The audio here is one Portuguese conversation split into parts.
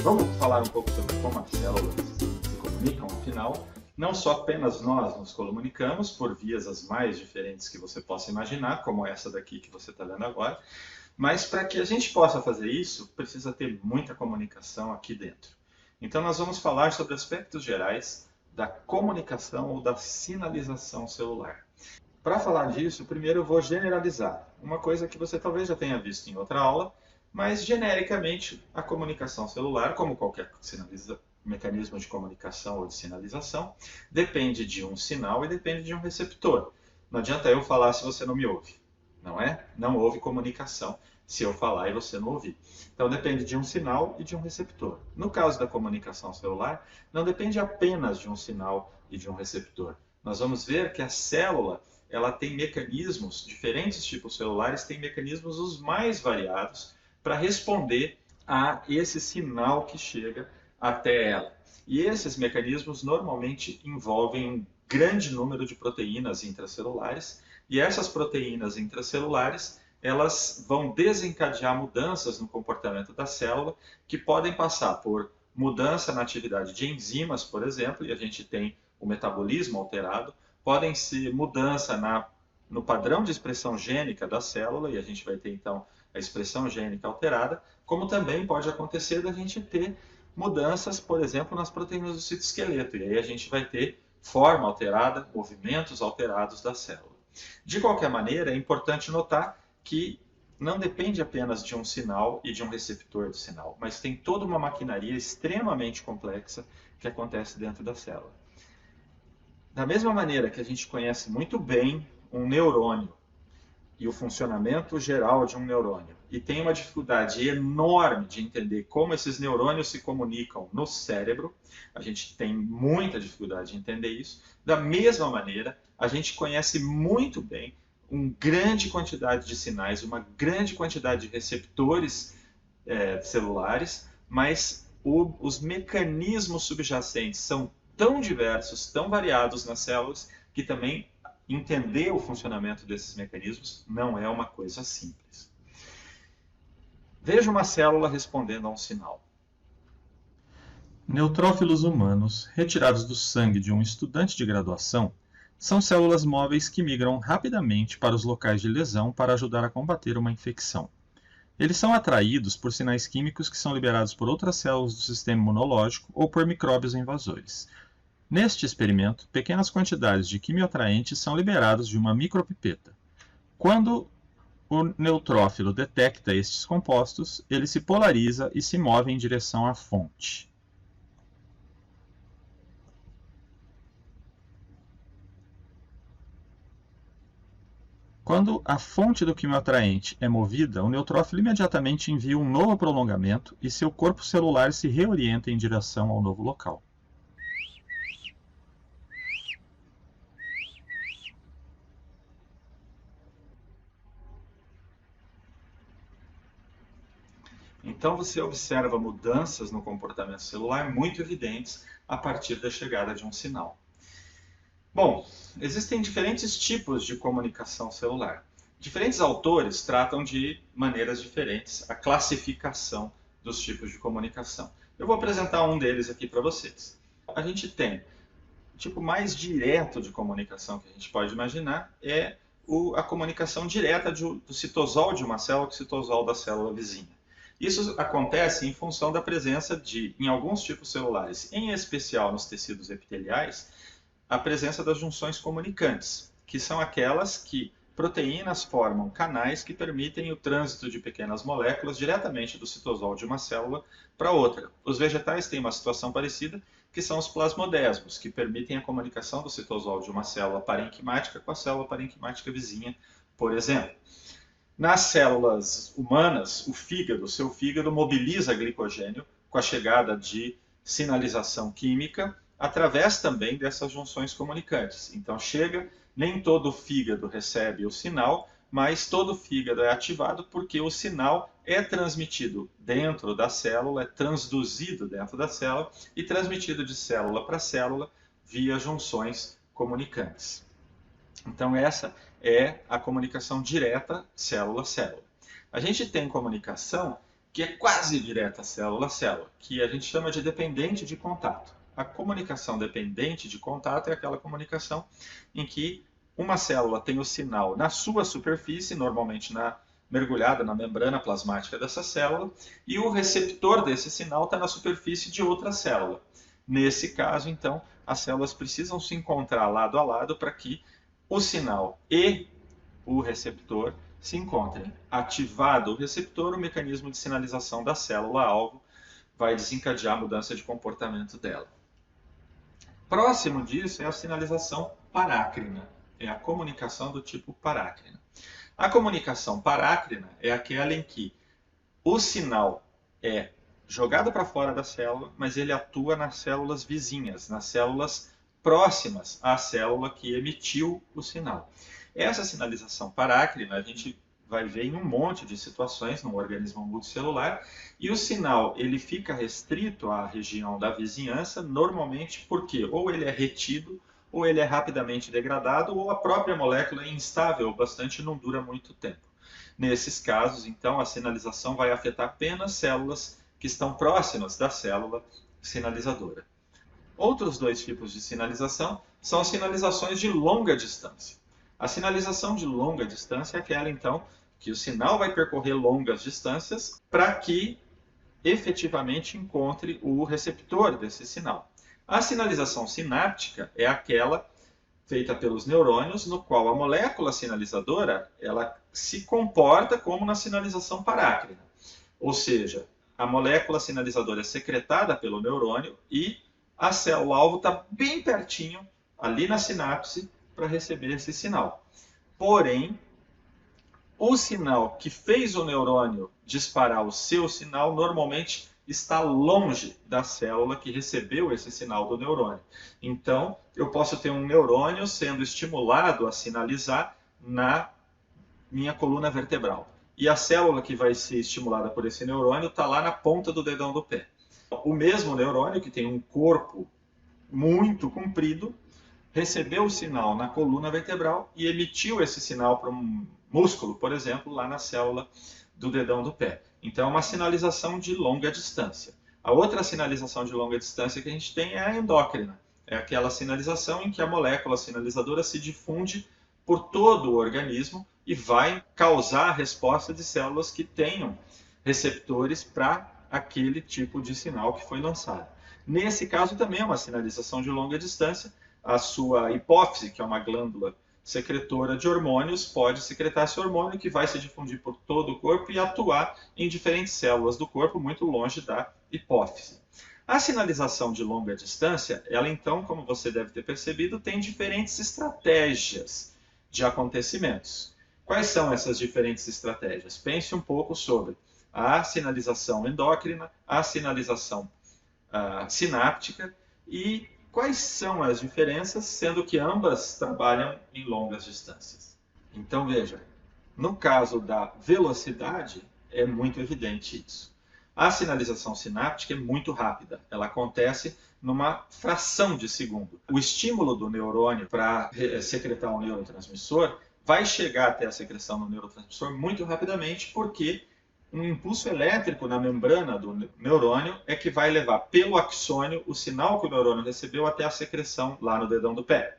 vamos falar um pouco sobre como as células se comunicam, afinal, não só apenas nós nos comunicamos por vias as mais diferentes que você possa imaginar, como essa daqui que você está vendo agora, mas para que a gente possa fazer isso, precisa ter muita comunicação aqui dentro. Então nós vamos falar sobre aspectos gerais da comunicação ou da sinalização celular. Para falar disso, primeiro eu vou generalizar, uma coisa que você talvez já tenha visto em outra aula, mas genericamente a comunicação celular, como qualquer mecanismo de comunicação ou de sinalização, depende de um sinal e depende de um receptor. Não adianta eu falar se você não me ouve, não é? Não houve comunicação se eu falar e você não ouvir. Então depende de um sinal e de um receptor. No caso da comunicação celular, não depende apenas de um sinal e de um receptor. Nós vamos ver que a célula ela tem mecanismos, diferentes tipos celulares têm mecanismos os mais variados para responder a esse sinal que chega até ela. E esses mecanismos normalmente envolvem um grande número de proteínas intracelulares, e essas proteínas intracelulares elas vão desencadear mudanças no comportamento da célula, que podem passar por mudança na atividade de enzimas, por exemplo, e a gente tem o metabolismo alterado, podem ser mudança no padrão de expressão gênica da célula, e a gente vai ter então a expressão gênica alterada, como também pode acontecer da gente ter mudanças, por exemplo, nas proteínas do citoesqueleto, e aí a gente vai ter forma alterada, movimentos alterados da célula. De qualquer maneira, é importante notar que não depende apenas de um sinal e de um receptor do sinal, mas tem toda uma maquinaria extremamente complexa que acontece dentro da célula. Da mesma maneira que a gente conhece muito bem um neurônio e o funcionamento geral de um neurônio, e tem uma dificuldade enorme de entender como esses neurônios se comunicam no cérebro, a gente tem muita dificuldade de entender isso. Da mesma maneira, a gente conhece muito bem uma grande quantidade de sinais, uma grande quantidade de receptores celulares, mas os mecanismos subjacentes são tão diversos, tão variados nas células, que também entender o funcionamento desses mecanismos não é uma coisa simples. Veja uma célula respondendo a um sinal. Neutrófilos humanos, retirados do sangue de um estudante de graduação, são células móveis que migram rapidamente para os locais de lesão para ajudar a combater uma infecção. Eles são atraídos por sinais químicos que são liberados por outras células do sistema imunológico ou por micróbios invasores. Neste experimento, pequenas quantidades de quimioatraentes são liberados de uma micropipeta. Quando o neutrófilo detecta estes compostos, ele se polariza e se move em direção à fonte. Quando a fonte do quimioatraente é movida, o neutrófilo imediatamente envia um novo prolongamento e seu corpo celular se reorienta em direção ao novo local. Então você observa mudanças no comportamento celular muito evidentes a partir da chegada de um sinal. Bom, existem diferentes tipos de comunicação celular. Diferentes autores tratam de maneiras diferentes a classificação dos tipos de comunicação. Eu vou apresentar um deles aqui para vocês. A gente tem o tipo mais direto de comunicação que a gente pode imaginar é a comunicação direta do citosol de uma célula com o citosol da célula vizinha. Isso acontece em função da presença em alguns tipos celulares, em especial nos tecidos epiteliais, a presença das junções comunicantes, que são aquelas que proteínas formam canais que permitem o trânsito de pequenas moléculas diretamente do citosol de uma célula para outra. Os vegetais têm uma situação parecida, que são os plasmodesmos, que permitem a comunicação do citosol de uma célula parenquimática com a célula parenquimática vizinha, por exemplo. Nas células humanas, seu fígado mobiliza glicogênio com a chegada de sinalização química, através também dessas junções comunicantes. Então nem todo o fígado recebe o sinal, mas todo o fígado é ativado porque o sinal é transmitido dentro da célula, é transduzido dentro da célula e transmitido de célula para célula via junções comunicantes. Então essa é a comunicação direta célula-célula. A gente tem comunicação que é quase direta célula a célula, que a gente chama de dependente de contato. A comunicação dependente de contato é aquela comunicação em que uma célula tem o sinal na sua superfície, normalmente mergulhada na membrana plasmática dessa célula, e o receptor desse sinal está na superfície de outra célula. Nesse caso, então, as células precisam se encontrar lado a lado para que o sinal e o receptor se encontrem. Ativado o receptor, o mecanismo de sinalização da célula-alvo vai desencadear a mudança de comportamento dela. Próximo disso é a sinalização parácrina, é a comunicação do tipo parácrina. A comunicação parácrina é aquela em que o sinal é jogado para fora da célula, mas ele atua nas células vizinhas, nas células próximas à célula que emitiu o sinal. Essa sinalização parácrina a gente vai ver em um monte de situações no organismo multicelular, e o sinal ele fica restrito à região da vizinhança, normalmente porque ou ele é retido, ou ele é rapidamente degradado, ou a própria molécula é instável bastante e não dura muito tempo. Nesses casos, então, a sinalização vai afetar apenas células que estão próximas da célula sinalizadora. Outros dois tipos de sinalização são as sinalizações de longa distância. A sinalização de longa distância é aquela, então, que o sinal vai percorrer longas distâncias para que efetivamente encontre o receptor desse sinal. A sinalização sináptica é aquela feita pelos neurônios, no qual a molécula sinalizadora ela se comporta como na sinalização parácrina. Ou seja, a molécula sinalizadora é secretada pelo neurônio e a célula-alvo está bem pertinho, ali na sinapse, para receber esse sinal. Porém, o sinal que fez o neurônio disparar o seu sinal normalmente está longe da célula que recebeu esse sinal do neurônio. Então, eu posso ter um neurônio sendo estimulado a sinalizar na minha coluna vertebral. E a célula que vai ser estimulada por esse neurônio está lá na ponta do dedão do pé. O mesmo neurônio, que tem um corpo muito comprido, recebeu o sinal na coluna vertebral e emitiu esse sinal para um músculo, por exemplo, lá na célula do dedão do pé. Então, é uma sinalização de longa distância. A outra sinalização de longa distância que a gente tem é a endócrina. É aquela sinalização em que a molécula sinalizadora se difunde por todo o organismo e vai causar a resposta de células que tenham receptores para aquele tipo de sinal que foi lançado. Nesse caso também é uma sinalização de longa distância. A sua hipófise, que é uma glândula secretora de hormônios, pode secretar esse hormônio que vai se difundir por todo o corpo e atuar em diferentes células do corpo muito longe da hipófise. A sinalização de longa distância, ela então, como você deve ter percebido, tem diferentes estratégias de acontecimentos. Quais são essas diferentes estratégias? Pense um pouco sobre a sinalização endócrina, a sinalização sináptica e quais são as diferenças, sendo que ambas trabalham em longas distâncias. Então veja, no caso da velocidade é muito evidente isso. A sinalização sináptica é muito rápida, ela acontece numa fração de segundo. O estímulo do neurônio para secretar um neurotransmissor vai chegar até a secreção do neurotransmissor muito rapidamente, porque um impulso elétrico na membrana do neurônio é que vai levar pelo axônio o sinal que o neurônio recebeu até a secreção lá no dedão do pé.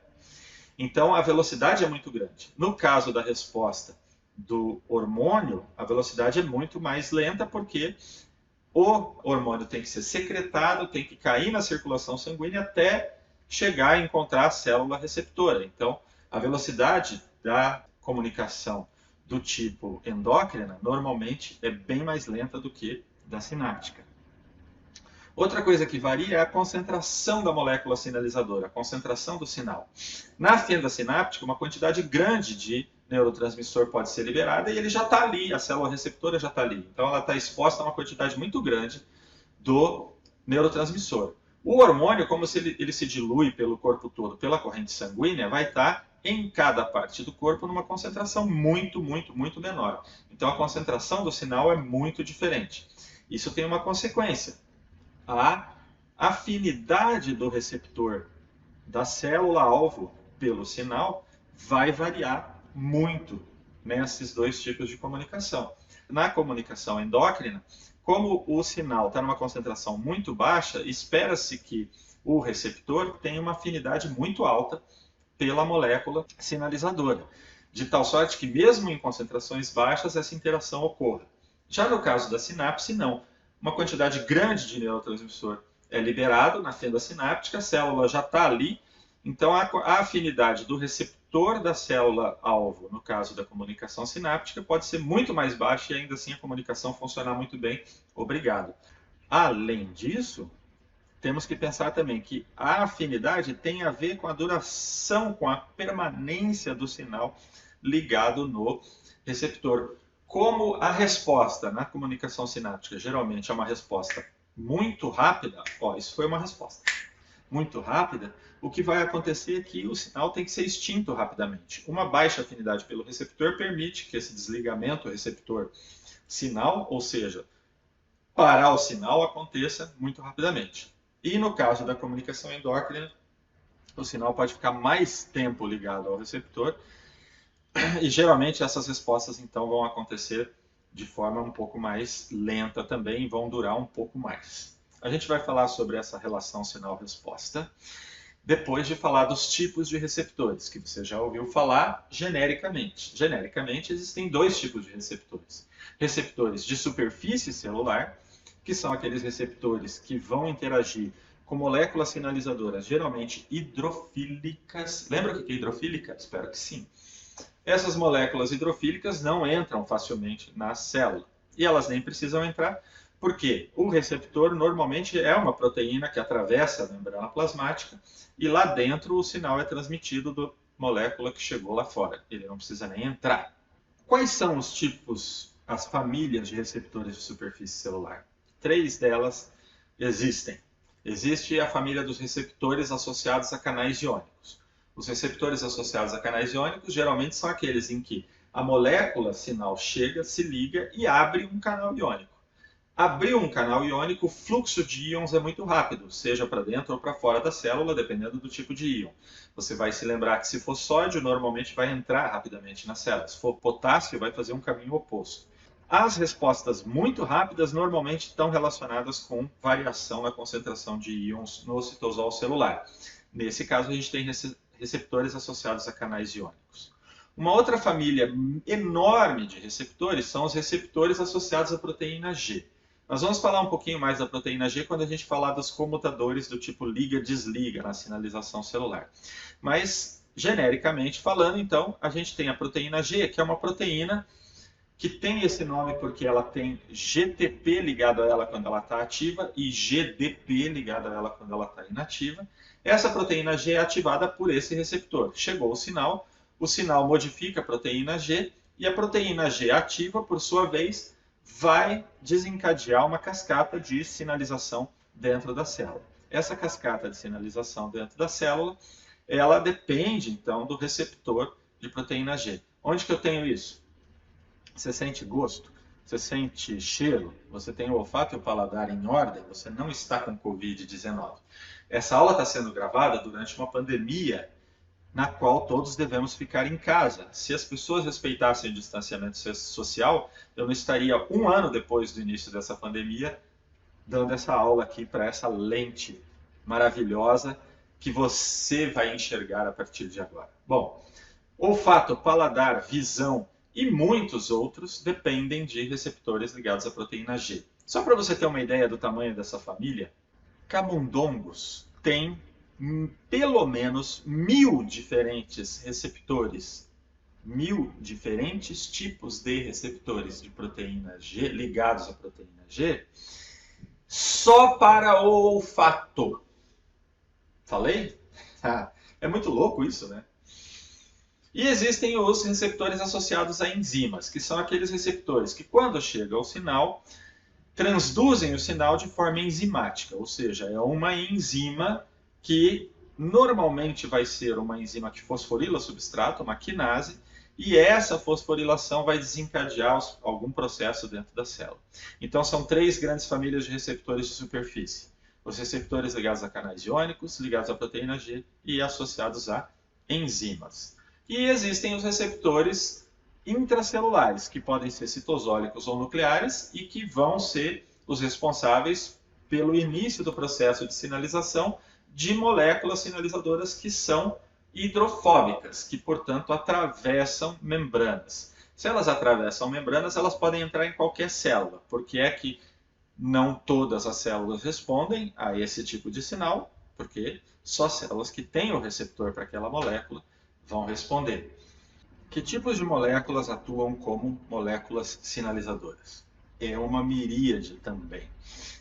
Então a velocidade é muito grande. No caso da resposta do hormônio, a velocidade é muito mais lenta, porque o hormônio tem que ser secretado, tem que cair na circulação sanguínea até chegar e encontrar a célula receptora. Então a velocidade da comunicação do tipo endócrina, normalmente é bem mais lenta do que da sináptica. Outra coisa que varia é a concentração da molécula sinalizadora, a concentração do sinal. Na fenda sináptica, uma quantidade grande de neurotransmissor pode ser liberada e ele já está ali, a célula receptora já está ali. Então ela está exposta a uma quantidade muito grande do neurotransmissor. O hormônio, como ele se dilui pelo corpo todo, pela corrente sanguínea, vai estar em cada parte do corpo numa concentração muito menor. Então a concentração do sinal é muito diferente. Isso tem uma consequência. A afinidade do receptor da célula-alvo pelo sinal vai variar muito nesses dois tipos de comunicação. Na comunicação endócrina, como o sinal está numa concentração muito baixa, espera-se que o receptor tenha uma afinidade muito alta pela molécula sinalizadora, de tal sorte que mesmo em concentrações baixas essa interação ocorra. Já no caso da sinapse, não. Uma quantidade grande de neurotransmissor é liberado na fenda sináptica, a célula já está ali, então a afinidade do receptor da célula-alvo, no caso da comunicação sináptica, pode ser muito mais baixa e ainda assim a comunicação funcionar muito bem. Obrigado. Além disso, temos que pensar também que a afinidade tem a ver com a duração, com a permanência do sinal ligado no receptor. Como a resposta na comunicação sináptica geralmente é uma resposta muito rápida, isso foi uma resposta muito rápida, o que vai acontecer é que o sinal tem que ser extinto rapidamente. Uma baixa afinidade pelo receptor permite que esse desligamento receptor-sinal, ou seja, parar o sinal, aconteça muito rapidamente. E no caso da comunicação endócrina, o sinal pode ficar mais tempo ligado ao receptor e geralmente essas respostas então vão acontecer de forma um pouco mais lenta também e vão durar um pouco mais. A gente vai falar sobre essa relação sinal-resposta depois de falar dos tipos de receptores, que você já ouviu falar genericamente. Genericamente existem dois tipos de receptores. Receptores de superfície celular, que são aqueles receptores que vão interagir com moléculas sinalizadoras, geralmente hidrofílicas. Lembra o que é hidrofílica? Espero que sim. Essas moléculas hidrofílicas não entram facilmente na célula. E elas nem precisam entrar, porque o receptor normalmente é uma proteína que atravessa a membrana plasmática e lá dentro o sinal é transmitido da molécula que chegou lá fora. Ele não precisa nem entrar. Quais são os tipos, as famílias de receptores de superfície celular? 3 delas existem. Existe a família dos receptores associados a canais iônicos. Os receptores associados a canais iônicos geralmente são aqueles em que a molécula sinal chega, se liga e abre um canal iônico. Abriu um canal iônico, o fluxo de íons é muito rápido, seja para dentro ou para fora da célula, dependendo do tipo de íon. Você vai se lembrar que se for sódio, normalmente vai entrar rapidamente na célula. Se for potássio, vai fazer um caminho oposto. As respostas muito rápidas normalmente estão relacionadas com variação na concentração de íons no citosol celular. Nesse caso, a gente tem receptores associados a canais iônicos. Uma outra família enorme de receptores são os receptores associados à proteína G. Nós vamos falar um pouquinho mais da proteína G quando a gente falar dos comutadores do tipo liga-desliga na sinalização celular. Mas, genericamente falando, então, a gente tem a proteína G, que é uma proteína que tem esse nome porque ela tem GTP ligado a ela quando ela está ativa e GDP ligado a ela quando ela está inativa. Essa proteína G é ativada por esse receptor. Chegou o sinal modifica a proteína G e a proteína G ativa, por sua vez, vai desencadear uma cascata de sinalização dentro da célula. Essa cascata de sinalização dentro da célula, ela depende, então, do receptor de proteína G. Onde que eu tenho isso? Você sente gosto? Você sente cheiro? Você tem o olfato e o paladar em ordem? Você não está com Covid-19. Essa aula está sendo gravada durante uma pandemia na qual todos devemos ficar em casa. Se as pessoas respeitassem o distanciamento social, eu não estaria 1 ano depois do início dessa pandemia dando essa aula aqui para essa lente maravilhosa que você vai enxergar a partir de agora. Bom, olfato, paladar, visão e muitos outros dependem de receptores ligados à proteína G. Só para você ter uma ideia do tamanho dessa família, camundongos têm pelo menos 1000 diferentes receptores, 1000 diferentes tipos de receptores de proteína G, ligados à proteína G, só para o olfato. Falei? É muito louco isso, né? E existem os receptores associados a enzimas, que são aqueles receptores que, quando chega ao sinal, transduzem o sinal de forma enzimática, ou seja, é uma enzima que normalmente vai ser uma enzima que fosforila o substrato, uma quinase, e essa fosforilação vai desencadear algum processo dentro da célula. Então são 3 grandes famílias de receptores de superfície. Os receptores ligados a canais iônicos, ligados à proteína G e associados a enzimas. E existem os receptores intracelulares, que podem ser citosólicos ou nucleares e que vão ser os responsáveis pelo início do processo de sinalização de moléculas sinalizadoras que são hidrofóbicas, que, portanto, atravessam membranas. Se elas atravessam membranas, elas podem entrar em qualquer célula. Por que é que não todas as células respondem a esse tipo de sinal? Porque só células que têm o receptor para aquela molécula vão responder. Que tipos de moléculas atuam como moléculas sinalizadoras? É uma miríade também.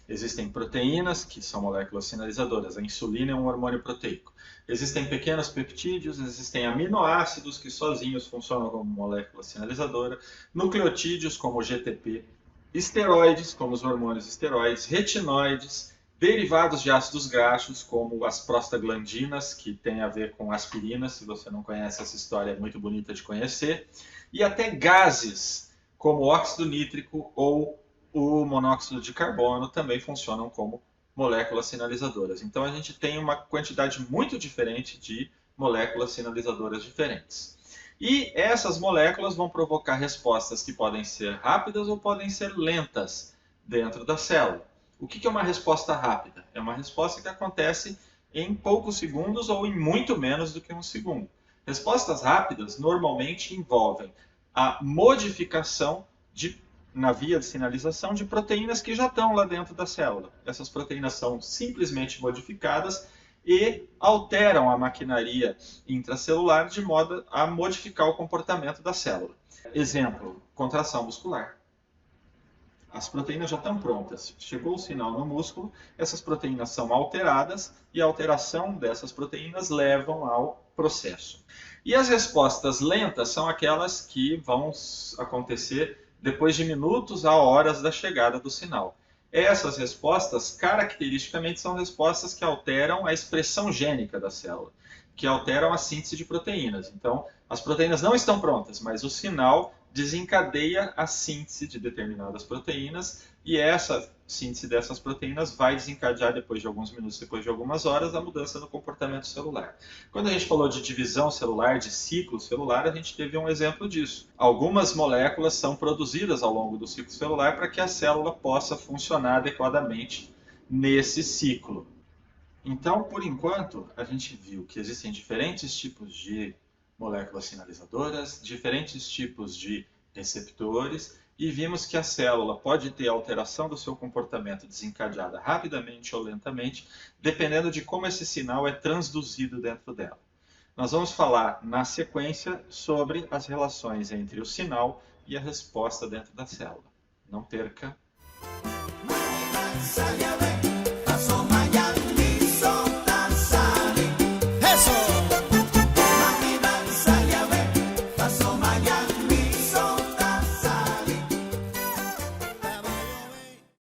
Existem proteínas, que são moléculas sinalizadoras. A insulina é um hormônio proteico. Existem pequenos peptídeos, existem aminoácidos que sozinhos funcionam como molécula sinalizadora, nucleotídeos, como o GTP, esteroides, como os hormônios esteroides, retinóides, derivados de ácidos graxos, como as prostaglandinas, que tem a ver com aspirina. Se você não conhece essa história, é muito bonita de conhecer. E até gases, como o óxido nítrico ou o monóxido de carbono, também funcionam como moléculas sinalizadoras. Então a gente tem uma quantidade muito diferente de moléculas sinalizadoras diferentes. E essas moléculas vão provocar respostas que podem ser rápidas ou podem ser lentas dentro da célula. O que é uma resposta rápida? É uma resposta que acontece em poucos segundos ou em muito menos do que um segundo. Respostas rápidas normalmente envolvem a modificação na via de sinalização de proteínas que já estão lá dentro da célula. Essas proteínas são simplesmente modificadas e alteram a maquinaria intracelular de modo a modificar o comportamento da célula. Exemplo, contração muscular. As proteínas já estão prontas. Chegou o sinal no músculo, essas proteínas são alteradas e a alteração dessas proteínas levam ao processo. E as respostas lentas são aquelas que vão acontecer depois de minutos a horas da chegada do sinal. Essas respostas, caracteristicamente, são respostas que alteram a expressão gênica da célula, que alteram a síntese de proteínas. Então, as proteínas não estão prontas, mas o sinal desencadeia a síntese de determinadas proteínas e essa síntese dessas proteínas vai desencadear, depois de alguns minutos, depois de algumas horas, a mudança no comportamento celular. Quando a gente falou de divisão celular, de ciclo celular, a gente teve um exemplo disso. Algumas moléculas são produzidas ao longo do ciclo celular para que a célula possa funcionar adequadamente nesse ciclo. Então, por enquanto, a gente viu que existem diferentes tipos de moléculas sinalizadoras, diferentes tipos de receptores, e vimos que a célula pode ter alteração do seu comportamento desencadeada rapidamente ou lentamente, dependendo de como esse sinal é transduzido dentro dela. Nós vamos falar na sequência sobre as relações entre o sinal e a resposta dentro da célula. Não perca!